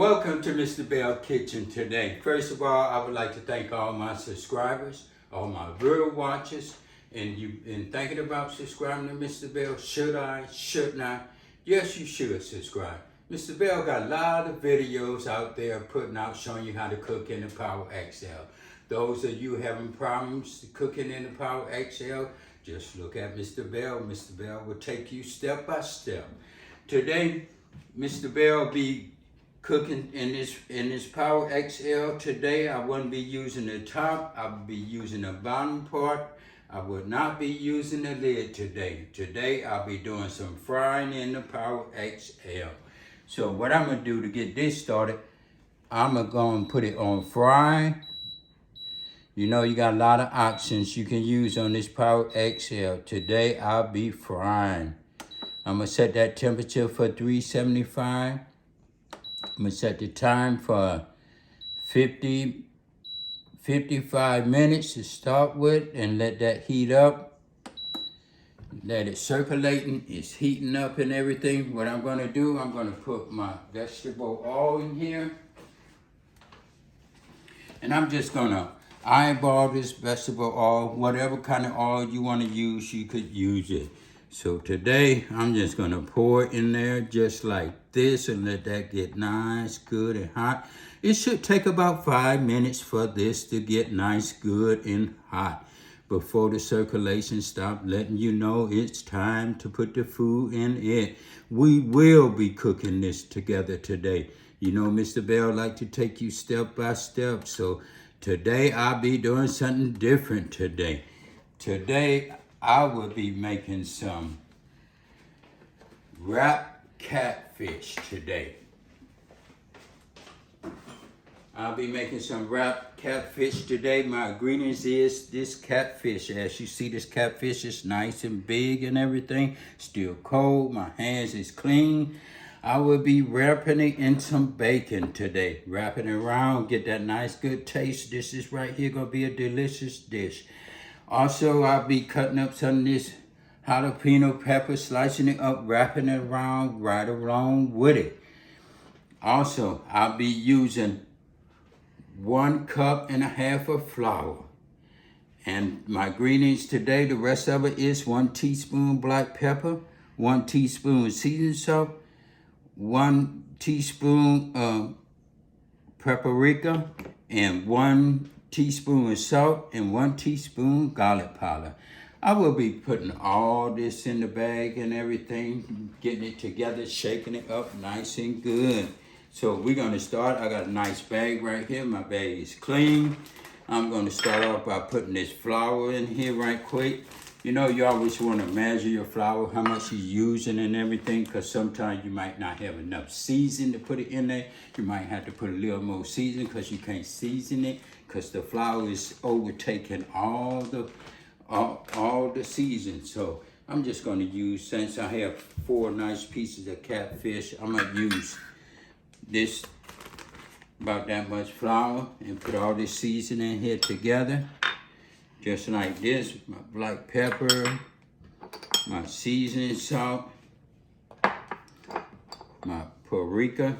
Welcome to Mr. Belle Kitchen today. First of all, I would like to thank all my subscribers, all my real watchers, and you've been thinking about subscribing to Mr. Belle. Should I? Should not? Yes, you should subscribe. Mr. Belle got a lot of videos out there putting out showing you how to cook in the Power XL. Those of you having problems cooking in the Power XL, just look at Mr. Belle. Mr. Belle will take you step by step. Today, Mr. Belle be cooking in this Power XL. Today, I wouldn't be using the top. I would be using the bottom part. I would not be using the lid today. Today, I'll be doing some frying in the Power XL. So what I'm gonna do to get this started, I'm gonna go and put it on fry. You know, you got a lot of options you can use on this Power XL. Today, I'll be frying. I'm gonna set that temperature for 375. I'm gonna set the time for 55 minutes to start with and let that heat up. Let it circulating, it's heating up and everything. What I'm gonna do, I'm gonna put my vegetable oil in here. And I'm just gonna eyeball this vegetable oil. Whatever kind of oil you wanna use, you could use it. So today, I'm just gonna pour it in there just like this and let that get nice, good, and hot. It should take about 5 minutes for this to get nice, good, and hot before the circulation stops, letting you know it's time to put the food in it. We will be cooking this together today. You know, Mr. Belle like to take you step by step. So today, I'll be doing something different today. Today, I will be making some wrapped catfish today. I'll be making some wrapped catfish today. My ingredients is this catfish. As you see, this catfish is nice and big and everything. Still cold. My hands is clean. I will be wrapping it in some bacon today. Wrapping it around, get that nice good taste. This is right here gonna be a delicious dish. Also, I'll be cutting up some of this jalapeno pepper, slicing it up, wrapping it around right along with it. Also, I'll be using 1.5 cups of flour. And my ingredients today, the rest of it is 1 teaspoon black pepper, 1 teaspoon seasoned salt, 1 teaspoon paprika, and 1 teaspoon of salt, and 1 teaspoon garlic powder. I will be putting all this in the bag and everything, getting it together, shaking it up nice and good. So we're gonna start. I got a nice bag right here. My bag is clean. I'm gonna start off by putting this flour in here right quick. You know, you always wanna measure your flour, how much you're using and everything, because sometimes you might not have enough season to put it in there. You might have to put a little more season because you can't season it, because the flour is overtaking all the season. So I'm just gonna use, since I have 4 nice pieces of catfish, I'm gonna use this, about that much flour, and put all this seasoning here together. Just like this, my black pepper, my seasoning salt, my paprika.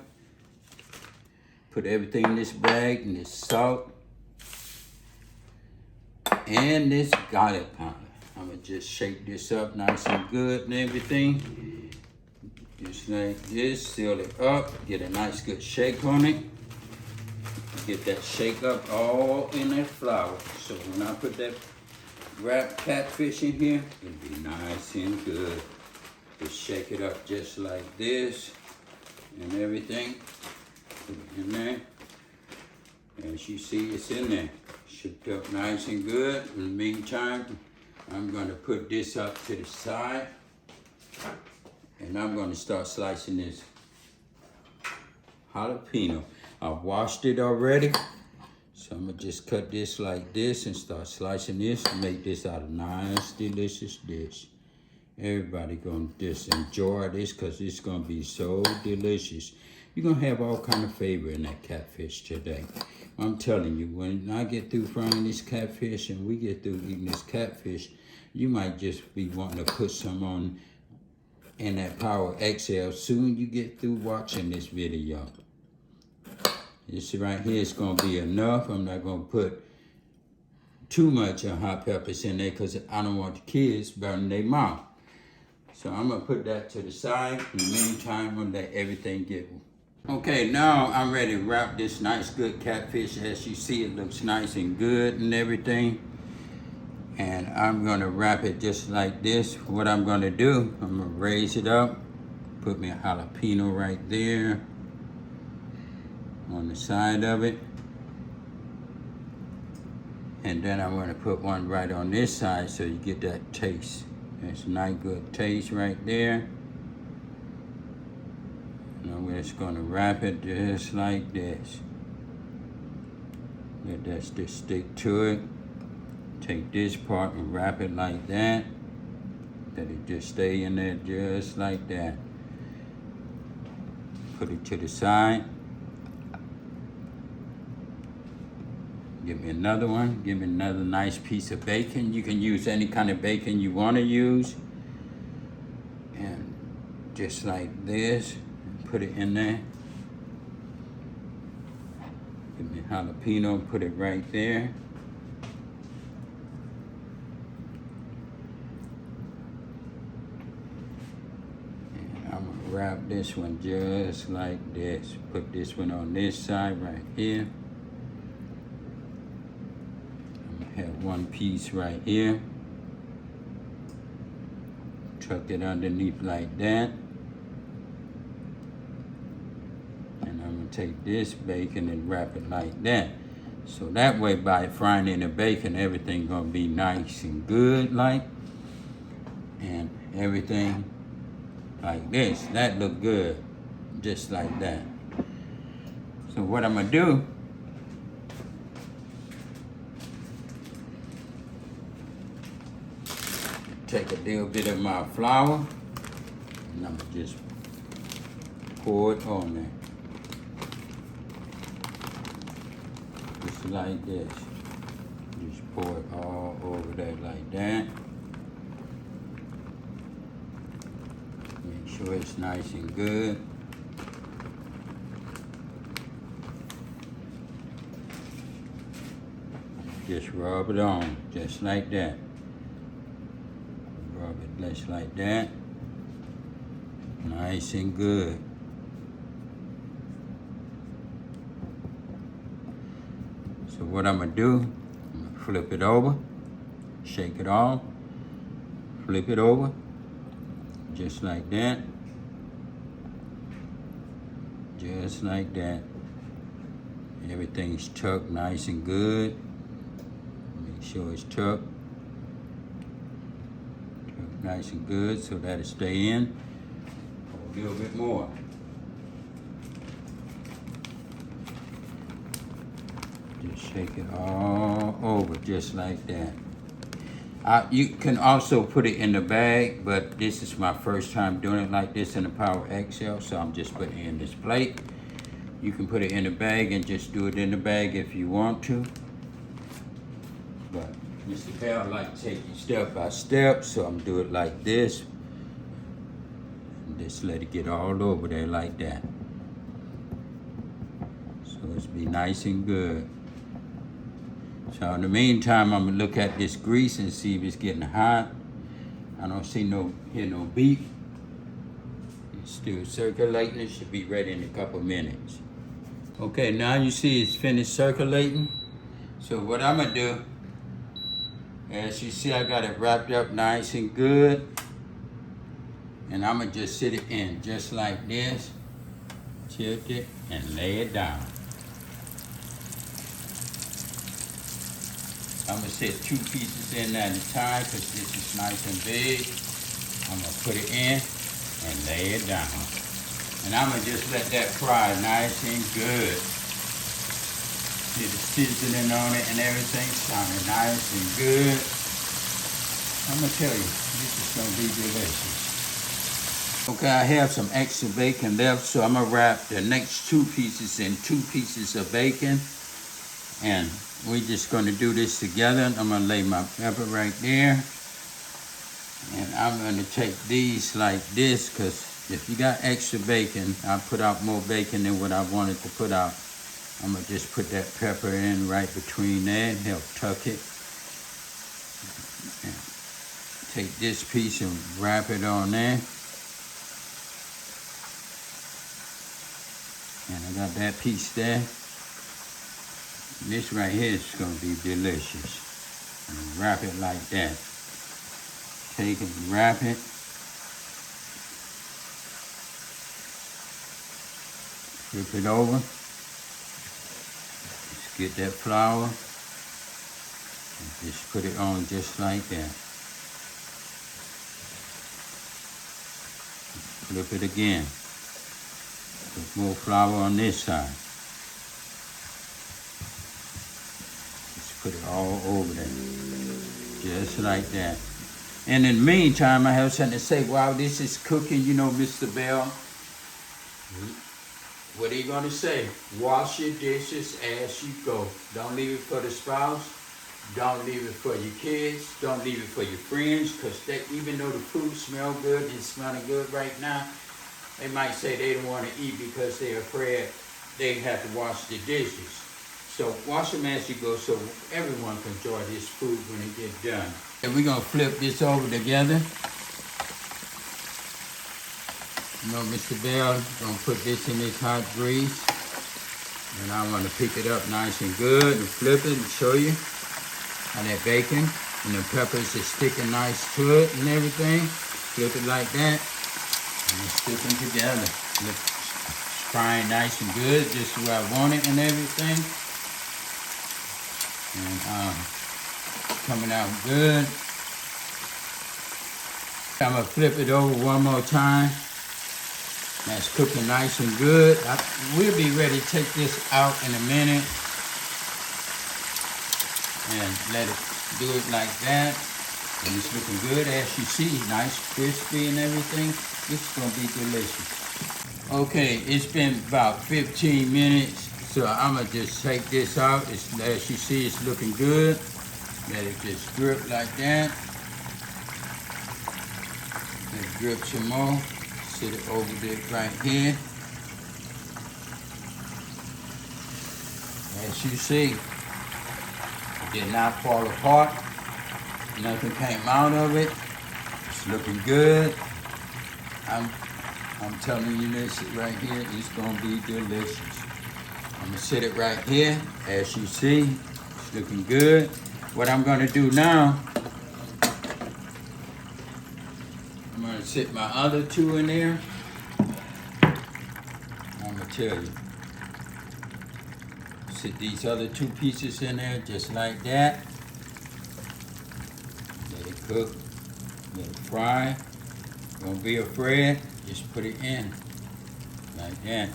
Put everything in this bag, and this salt, and this garlic powder. I'm gonna just shake this up nice and good and everything. Just like this, seal it up, get a nice good shake on it. Get that shake up all in that flour. So when I put that wrapped catfish in here, it'll be nice and good. Just shake it up just like this and everything. Put it in there. As you see, it's in there. Shook up nice and good. In the meantime, I'm gonna put this up to the side. And I'm gonna start slicing this jalapeno. I washed it already. So I'm gonna just cut this like this and start slicing this to make this out a nice, delicious dish. Everybody gonna just enjoy this because it's gonna be so delicious. You're gonna have all kind of flavor in that catfish today. I'm telling you, when I get through frying this catfish and we get through eating this catfish, you might just be wanting to put some on in that Power XL soon you get through watching this video. You see right here, it's gonna be enough. I'm not gonna put too much of hot peppers in there because I don't want the kids burning their mouth. So I'm gonna put that to the side. In the meantime, I'm gonna let everything get. Okay, now I'm ready to wrap this nice good catfish. As you see, it looks nice and good and everything. And I'm gonna wrap it just like this. What I'm gonna do, I'm gonna raise it up, put me a jalapeno right there on the side of it. And then I'm gonna put one right on this side so you get that taste. That's a nice good taste right there. And I'm just gonna wrap it just like this. Let that just stick to it. Take this part and wrap it like that. Let it just stay in there just like that. Put it to the side. Give me another one. Give me another nice piece of bacon. You can use any kind of bacon you want to use. And just like this, put it in there. Give me jalapeno, put it right there. And I'm gonna wrap this one just like this. Put this one on this side right here. Have one piece right here. Tuck it underneath like that. And I'm gonna take this bacon and wrap it like that. So that way by frying in the bacon, everything gonna be nice and good like. And everything like this. That look good. Just like that. So what I'm gonna do, take a little bit of my flour and I'm gonna just pour it on there. Just like this. Just pour it all over there like that. Make sure it's nice and good. Just rub it on, just like that. Rub it just like that. Nice and good. So what I'm gonna do, I'm gonna flip it over, shake it off, flip it over, just like that. Just like that. Everything's tucked nice and good. Make sure it's tucked. Nice and good so that it stay in a little bit more. Just shake it all over just like that. You can also put it in the bag, but this is my first time doing it like this in the Power XL, so I'm just putting it in this plate. You can put it in the bag and just do it in the bag if you want to. But Mr. Belle like to take you step by step, so I'm do it like this. And just let it get all over there like that. So it's be nice and good. So in the meantime, I'm gonna look at this grease and see if it's getting hot. I don't see hear no beep. It's still circulating. It should be ready in a couple minutes. Okay, now you see it's finished circulating. So what I'm gonna do, as you see, I got it wrapped up nice and good. And I'm gonna just sit it in just like this. Tilt it and lay it down. I'm gonna set 2 pieces in at a time because this is nice and big. I'm gonna put it in and lay it down. And I'm gonna just let that fry nice and good. See the seasoning on it and everything sounding nice and good. I'm gonna tell you, this is gonna be delicious. Okay, I have some extra bacon left, so I'm gonna wrap the next 2 pieces in 2 pieces of bacon. And we're just gonna do this together. I'm gonna lay my pepper right there. And I'm gonna take these like this, because if you got extra bacon, I put out more bacon than what I wanted to put out. I'm gonna just put that pepper in right between there and help tuck it. And take this piece and wrap it on there. And I got that piece there. This right here is gonna be delicious. And wrap it like that. Take it and wrap it. Flip it over. Just get that flour. And just put it on just like that. Flip it again. Put more flour on this side. Just put it all over there. Just like that. And in the meantime, I have something to say. While this is cooking, you know, Mr. Belle, what are you going to say? Wash your dishes as you go. Don't leave it for the spouse. Don't leave it for your kids. Don't leave it for your friends. Because even though the food smells good and it's smelling good right now, they might say they don't want to eat because they're afraid they have to wash the dishes. So wash them as you go so everyone can enjoy this food when it gets done. And we're going to flip this over together. You know, Mr. Belle, going to put this in this hot grease. And I want to pick it up nice and good and flip it and show you how that bacon and the peppers is sticking nice to it and everything. Flip it like that. And it's sticking together. It's frying nice and good, just where I want it and everything. And coming out good. I'm gonna flip it over one more time. That's cooking nice and good. We'll be ready to take this out in a minute. And let it do it like that. And it's looking good as you see, nice, crispy and everything. This is gonna be delicious. Okay, it's been about 15 minutes. So I'm gonna just take this out. As you see, it's looking good. Let it just drip like that. Let it drip some more. Sit it over there right here. As you see, it did not fall apart. Nothing came out of it. It's looking good. I'm telling you this right here is gonna be delicious. I'm gonna sit it right here. As you see, it's looking good. What I'm gonna do now, I'm gonna sit my other two in there. I'm gonna tell you. Sit these other two pieces in there just like that. Let it cook, let it fry. Don't be afraid, just put it in like that.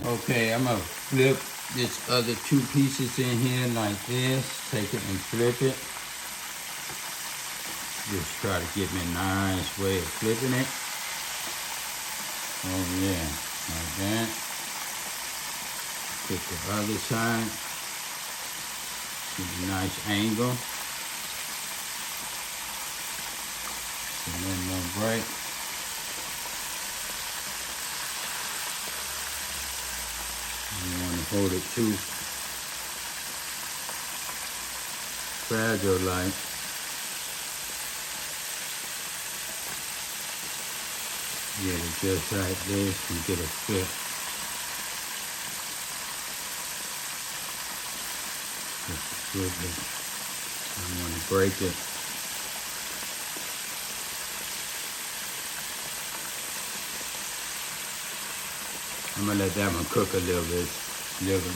Okay, I'm gonna flip this other two pieces in here like this. Take it and flip it. Just try to get me a nice way of flipping it. Oh yeah, like that. Flip the other side. Get a nice angle. And then no break. You want to hold it too fragile like. Get it just like this and get it fit. Just flip it. I want to break it. I'm gonna let that one cook a little bit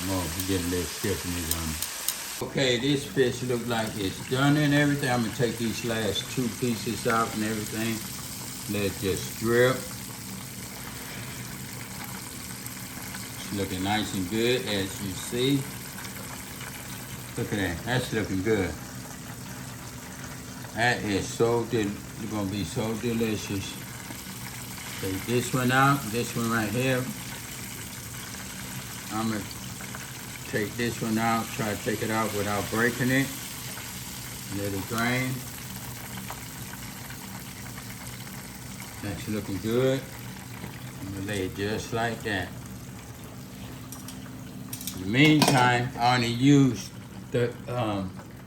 more. Get a little stiffness on it. Okay, this fish look like it's done and everything. I'm gonna take these last two pieces out and everything. Let it just drip. It's looking nice and good as you see. Look at that, that's looking good. That is gonna be so delicious. Take this one out, this one right here. I'm gonna take this one out, try to take it out without breaking it. Let it drain. That's looking good. I'm gonna lay it just like that. In the meantime, I only used the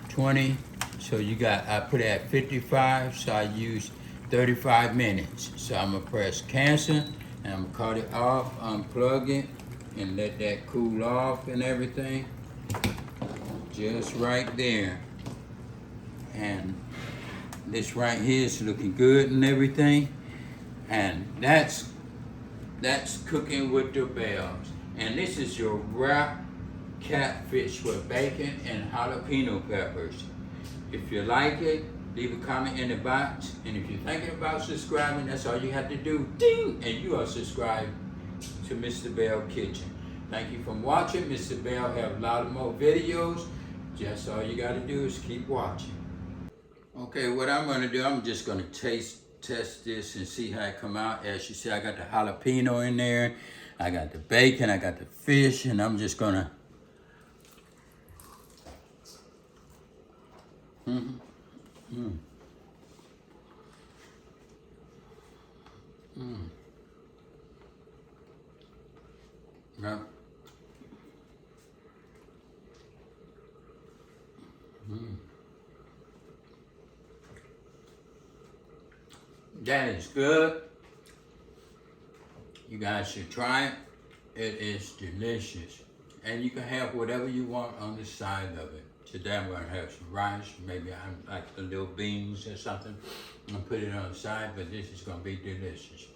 20, so I put it at 55, so I used 35 minutes. So I'm gonna press cancel, and I'm gonna cut it off, unplug it, and let that cool off and everything. Just right there. And this right here is looking good and everything. And that's cooking with the Bells. And this is your wrapped catfish with bacon and jalapeno peppers. If you like it, leave a comment in the box. And if you're thinking about subscribing, that's all you have to do. Ding! And you are subscribed to Mr. Belle Kitchen. Thank you for watching. Mr. Belle have a lot of more videos. Just all you gotta do is keep watching. Okay, what I'm gonna do, I'm just gonna test this and see how it come out. As you see, I got the jalapeno in there. I got the bacon, I got the fish, and I'm just gonna Yeah. That is good. You guys should try it. It is delicious. And you can have whatever you want on the side of it. Today I'm gonna have some rice, maybe I like the little beans or something. I'm gonna put it on the side, but this is gonna be delicious.